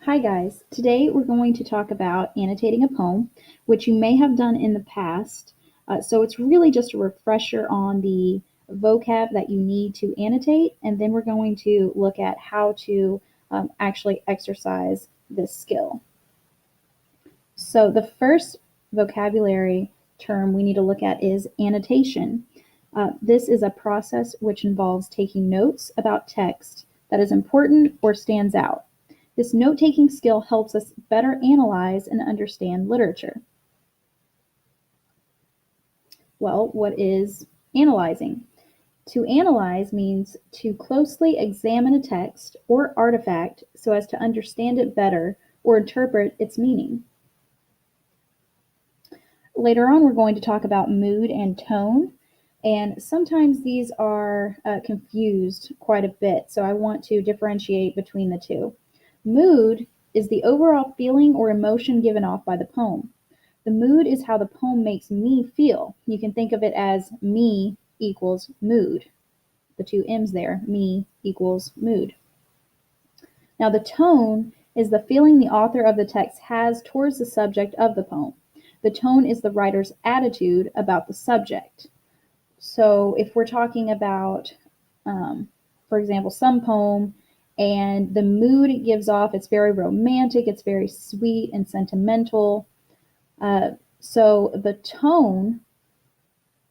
Hi guys, today we're going to talk about annotating a poem, which you may have done in the past. So it's really just a refresher on the vocab that you need to annotate, and then we're going to look at how to actually exercise this skill. So the first vocabulary term we need to look at is annotation. This is a process which involves taking notes about text that is important or stands out. This note-taking skill helps us better analyze and understand literature. Well, what is analyzing? To analyze means to closely examine a text or artifact so as to understand it better or interpret its meaning. Later on, we're going to talk about mood and tone, and sometimes these are confused quite a bit, so I want to differentiate between the two. Mood is the overall feeling or emotion given off by the poem. The mood is how the poem makes me feel. You can think of it as me equals mood. The two M's there, me equals mood. Now, the tone is the feeling the author of the text has towards the subject of the poem. The tone is the writer's attitude about the subject. So if we're talking about, for example, some poem, and the mood it gives off, it's very romantic, it's very sweet and sentimental. So the tone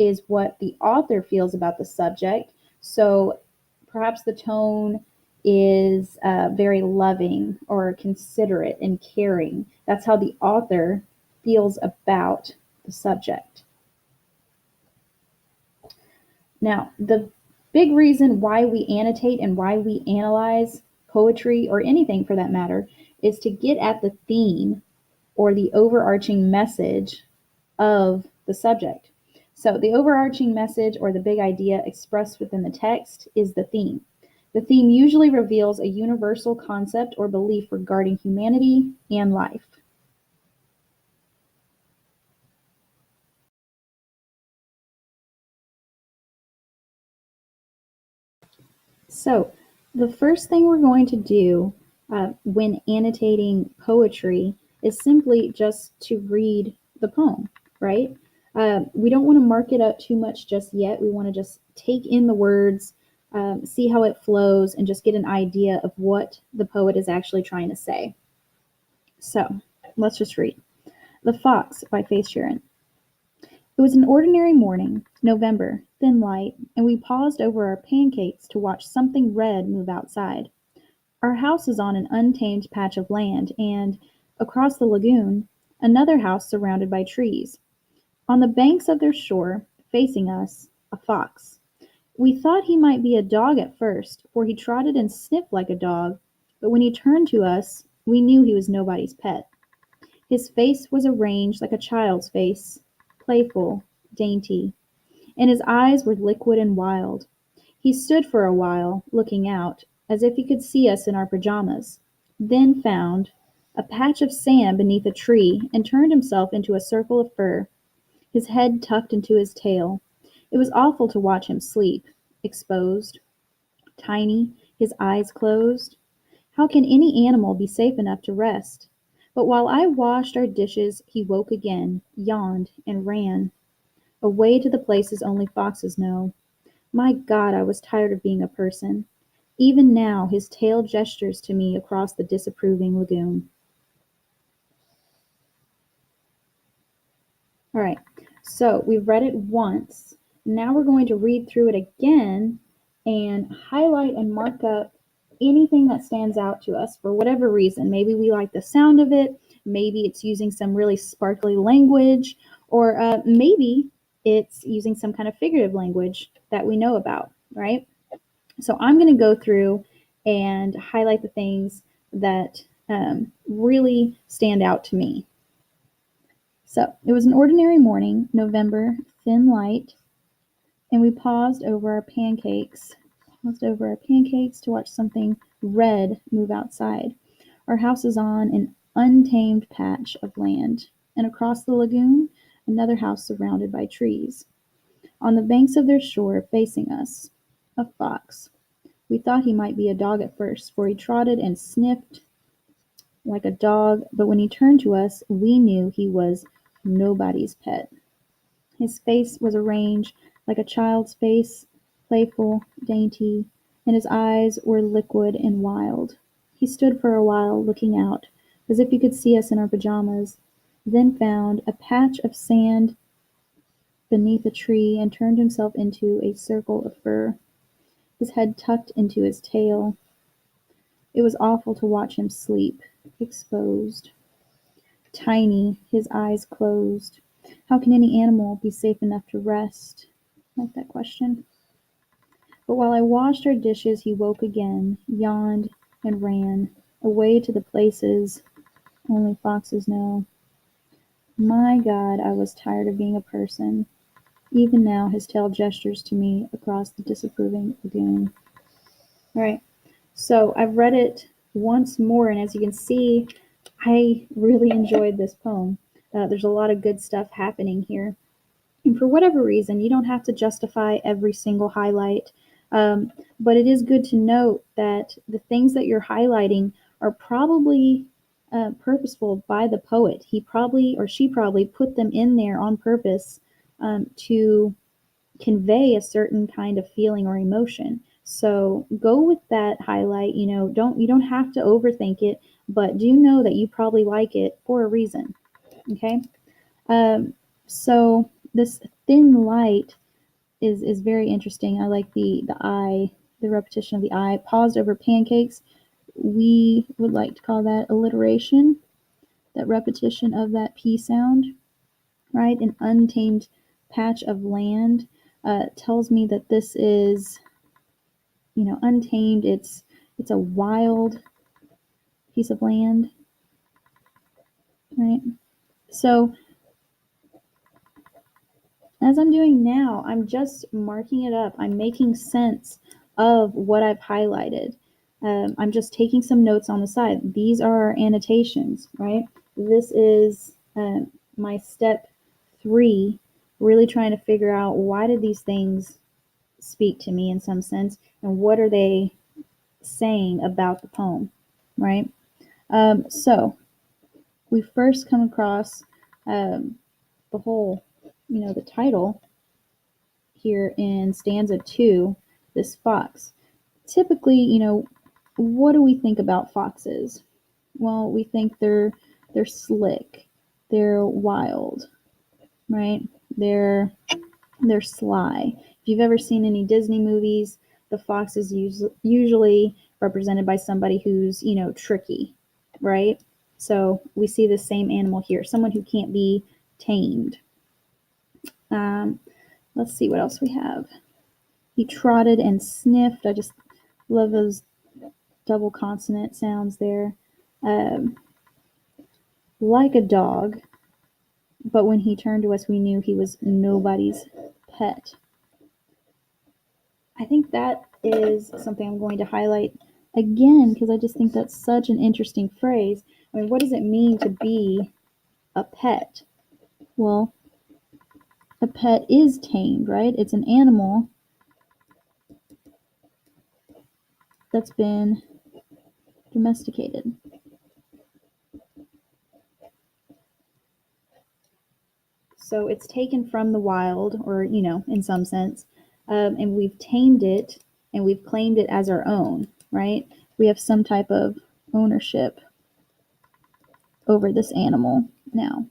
is what the author feels about the subject. So perhaps the tone is very loving or considerate and caring. That's how the author feels about the subject. Now, the big reason why we annotate and why we analyze poetry or anything for that matter is to get at the theme or the overarching message of the subject. So, the overarching message or the big idea expressed within the text is the theme. The theme usually reveals a universal concept or belief regarding humanity and life. So, the first thing we're going to do when annotating poetry is simply just to read the poem, right? We don't want to mark it up too much just yet. We want to just take in the words, see how it flows, and just get an idea of what the poet is actually trying to say. So, let's just read. The Fox by Shearin. It was an ordinary morning, November, thin light, and we paused over our pancakes to watch something red move outside. Our house is on an untamed patch of land, and, across the lagoon, another house surrounded by trees. On the banks of their shore, facing us, a fox. We thought he might be a dog at first, for he trotted and sniffed like a dog, but when he turned to us, we knew he was nobody's pet. His face was arranged like a child's face, playful, dainty, and his eyes were liquid and wild. He stood for a while, looking out, as if he could see us in our pajamas, then found a patch of sand beneath a tree and turned himself into a circle of fur, his head tucked into his tail. It was awful to watch him sleep, exposed, tiny, his eyes closed. How can any animal be safe enough to rest? But while I washed our dishes, he woke again, yawned, and ran, away to the places only foxes know. My God, I was tired of being a person. Even now his tail gestures to me across the disapproving lagoon. All right, so we've read it once. Now we're going to read through it again and highlight and mark up anything that stands out to us for whatever reason. Maybe we like the sound of it, maybe it's using some really sparkly language, or maybe it's using some kind of figurative language that we know about, right? So I'm going to go through and highlight the things that really stand out to me. So it was an ordinary morning, November, thin light, and we paused over our pancakes to watch something red move outside. Our house is on an untamed patch of land, and across the lagoon, another house surrounded by trees. On the banks of their shore, facing us, a fox. We thought he might be a dog at first, for he trotted and sniffed like a dog, but when he turned to us, we knew he was nobody's pet. His face was arranged like a child's face, playful, dainty, and his eyes were liquid and wild. He stood for a while looking out, as if he could see us in our pajamas, then found a patch of sand beneath a tree and turned himself into a circle of fur, his head tucked into his tail. It was awful to watch him sleep, exposed. Tiny, his eyes closed. How can any animal be safe enough to rest? I like that question. But while I washed our dishes, he woke again, yawned, and ran, away to the places only foxes know. My God, I was tired of being a person. Even now his tail gestures to me across the disapproving lagoon. All right, so I've read it once more, and as you can see, I really enjoyed this poem. There's a lot of good stuff happening here. And for whatever reason, you don't have to justify every single highlight. But it is good to note that the things that you're highlighting are probably purposeful by the poet. He probably or she probably put them in there on purpose to convey a certain kind of feeling or emotion. So go with that highlight. You don't have to overthink it, but do know that you probably like it for a reason. Okay. So this thin light is very interesting. I like the eye, the repetition of the eye. Paused over pancakes. We would like to call that alliteration, that repetition of that P sound, right? An untamed patch of land tells me that this is, untamed. It's a wild piece of land, right? So as I'm doing now, I'm just marking it up. I'm making sense of what I've highlighted. I'm just taking some notes on the side. These are our annotations, right? This is my step 3, really trying to figure out why did these things speak to me in some sense, and what are they saying about the poem, right? So we first come across the whole, the title here in stanza 2, this fox. Typically, what do we think about foxes? Well, we think they're slick, they're wild, right? They're sly. If you've ever seen any Disney movies, the fox is usually represented by somebody who's, tricky, right? So we see the same animal here, someone who can't be tamed. Let's see what else we have. He trotted and sniffed. I just love those double consonant sounds there. Like a dog, but when he turned to us, we knew he was nobody's pet. I think that is something I'm going to highlight again because I just think that's such an interesting phrase. I mean, what does it mean to be a pet? Well, a pet is tamed, right? It's an animal that's been domesticated. So it's taken from the wild, or, in some sense, and we've tamed it and we've claimed it as our own, right? We have some type of ownership over this animal now.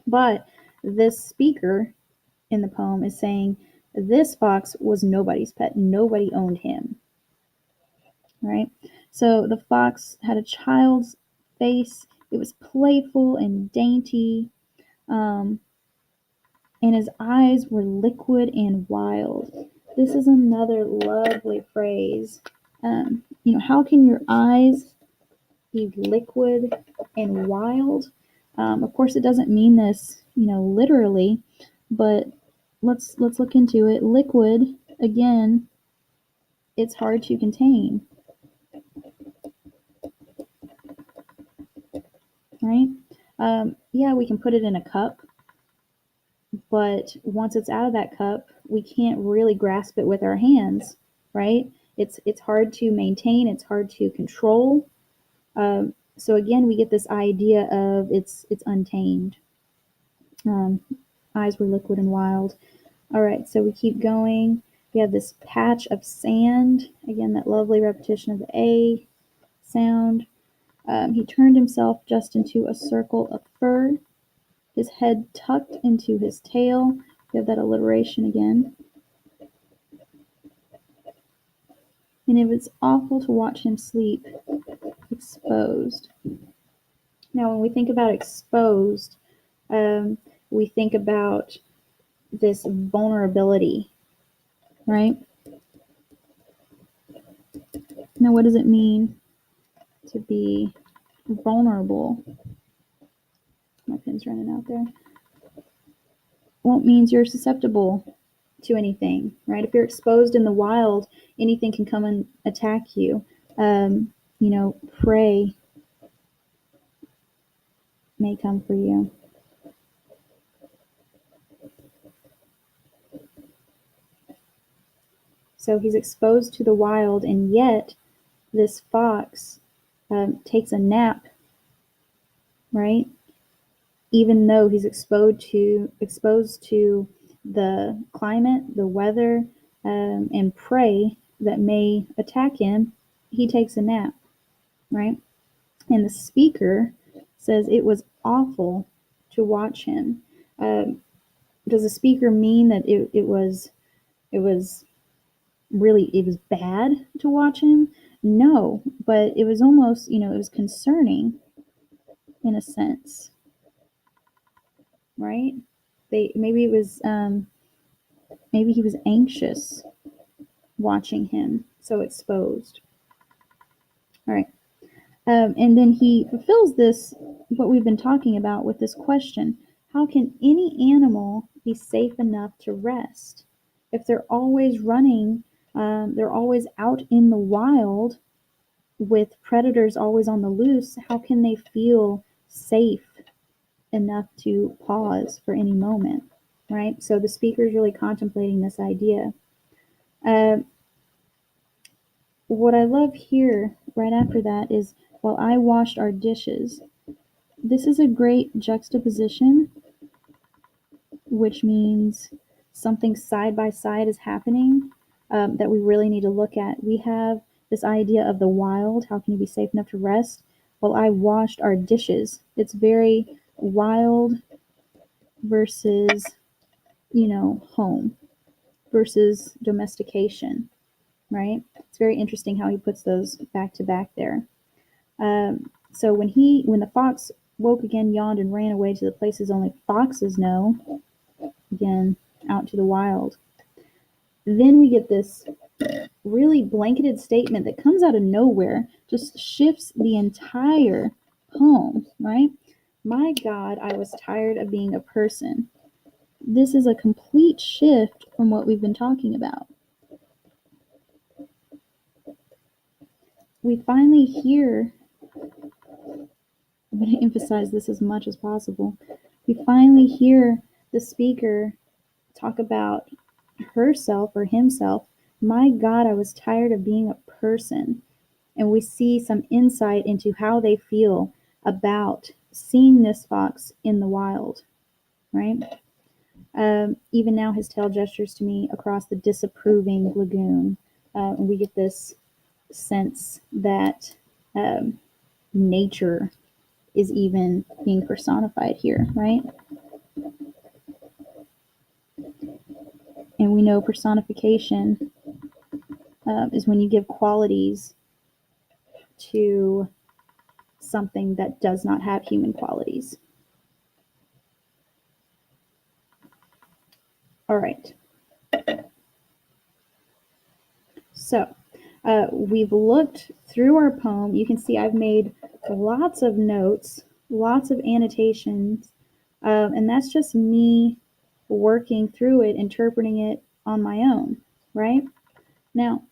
But this speaker in the poem is saying this fox was nobody's pet. Nobody owned him, right? So the fox had a child's face. It was playful and dainty. And his eyes were liquid and wild. This is another lovely phrase. How can your eyes be liquid and wild? Of course, it doesn't mean this, literally, but let's look into it. Liquid, again, it's hard to contain, right? Yeah, we can put it in a cup, but once it's out of that cup, we can't really grasp it with our hands, right? It's hard to maintain, it's hard to control. So again, we get this idea of it's untamed. Eyes were liquid and wild. All right, so we keep going. We have this patch of sand. Again, that lovely repetition of the A sound. He turned himself just into a circle of fur, his head tucked into his tail. We have that alliteration again. And it was awful to watch him sleep exposed. Now, when we think about exposed, we think about this vulnerability, right? Now, what does it mean to be vulnerable? My pen's running out there. Well, it means you're susceptible to anything, right? If you're exposed in the wild, anything can come and attack you. Prey may come for you. So he's exposed to the wild, and yet this fox takes a nap, right? Even though he's exposed to the climate, the weather, and prey that may attack him, he takes a nap, right? And the speaker says it was awful to watch him. Does the speaker mean that it was bad to watch him? No, but it was almost, it was concerning in a sense, right? Maybe he was anxious watching him so exposed. All right. And then he fulfills this, what we've been talking about with this question: how can any animal be safe enough to rest? If they're always running, they're always out in the wild with predators always on the loose, how can they feel safe enough to pause for any moment, right? So the speaker is really contemplating this idea. What I love here right after that is, while I washed our dishes. This is a great juxtaposition, which means something side by side is happening that we really need to look at. We have this idea of the wild. How can you be safe enough to rest? Well, I washed our dishes. It's very wild versus, home versus domestication, right? It's very interesting how he puts those back to back there. So when the fox woke again, yawned, and ran away to the places only foxes know, again, out to the wild. Then we get this really blanketed statement that comes out of nowhere, just shifts the entire poem, right? My God, I was tired of being a person. This is a complete shift from what we've been talking about. We finally hear, I'm going to emphasize this as much as possible. We finally hear the speaker talk about herself or himself. My God, I was tired of being a person. And we see some insight into how they feel about seeing this fox in the wild, right? Even now his tail gestures to me across the disapproving lagoon. And we get this sense that nature is even being personified here, right? And we know personification is when you give qualities to something that does not have human qualities. All right. So we've looked through our poem. You can see I've made lots of notes, lots of annotations, and that's just me working through it, interpreting it on my own, right? Now,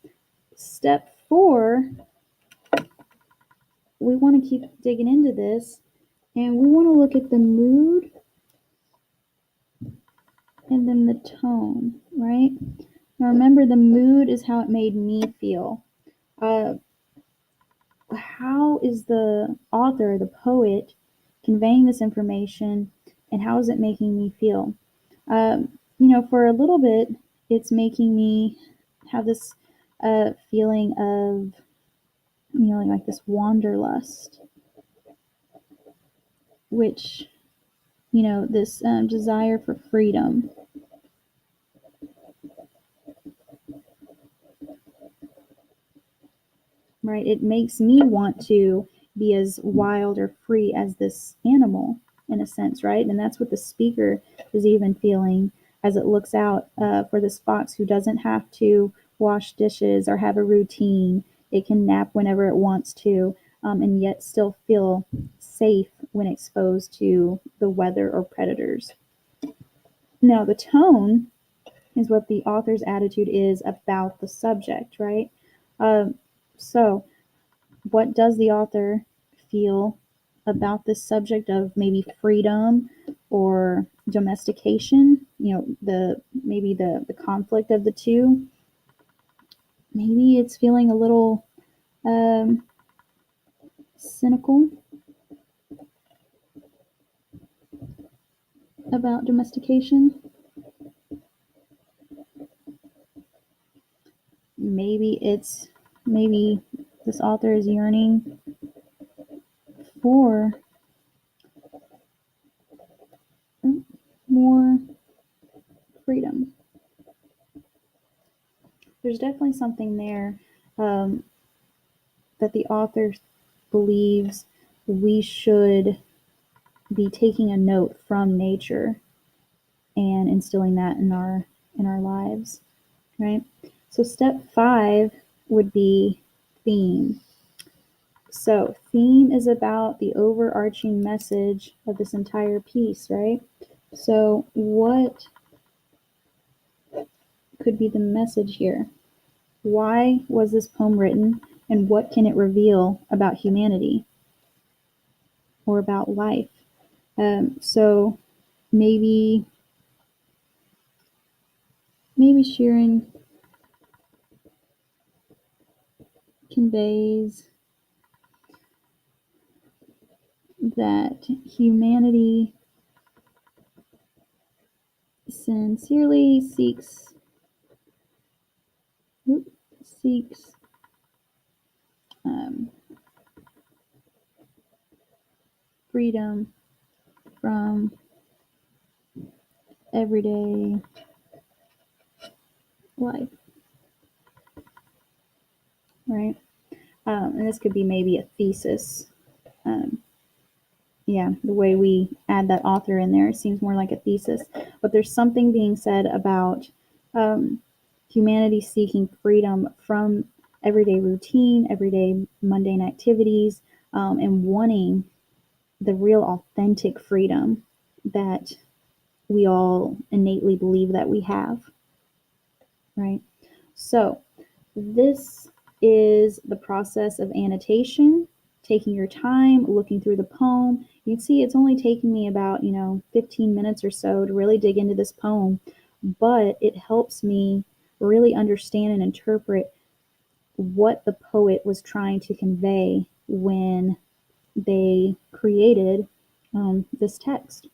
step 4, we want to keep digging into this, and we want to look at the mood and then the tone, right? Now remember, the mood is how it made me feel. how is the author, the poet, conveying this information, and how is it making me feel? For a little bit, it's making me have this feeling of, like this wanderlust, which, this desire for freedom. Right? It makes me want to be as wild or free as this animal, in a sense, right? And that's what the speaker is even feeling as it looks out for this fox who doesn't have to wash dishes or have a routine. It can nap whenever it wants to, and yet still feel safe when exposed to the weather or predators. Now, the tone is what the author's attitude is about the subject, right? Um, so, what does the author feel about this subject of maybe freedom or domestication? The conflict of the two. Maybe it's feeling a little um, cynical about domestication. Maybe this author is yearning for more freedom. There's definitely something there um, that the author believes we should be taking a note from nature and instilling that in our lives, right? So step 5 would be theme. So theme is about the overarching message of this entire piece, right? So what could be the message here? Why was this poem written, and what can it reveal about humanity or about life? So maybe Shearin conveys that humanity sincerely seeks um, freedom from everyday life, right? And this could be maybe a thesis. Um, yeah, the way we add that author in there seems more like a thesis. But there's something being said about humanity seeking freedom from everyday routine, everyday mundane activities, and wanting the real authentic freedom that we all innately believe that we have, right? So this is the process of annotation, taking your time, looking through the poem. You can see it's only taken me about, 15 minutes or so to really dig into this poem, but it helps me really understand and interpret what the poet was trying to convey when they created this text.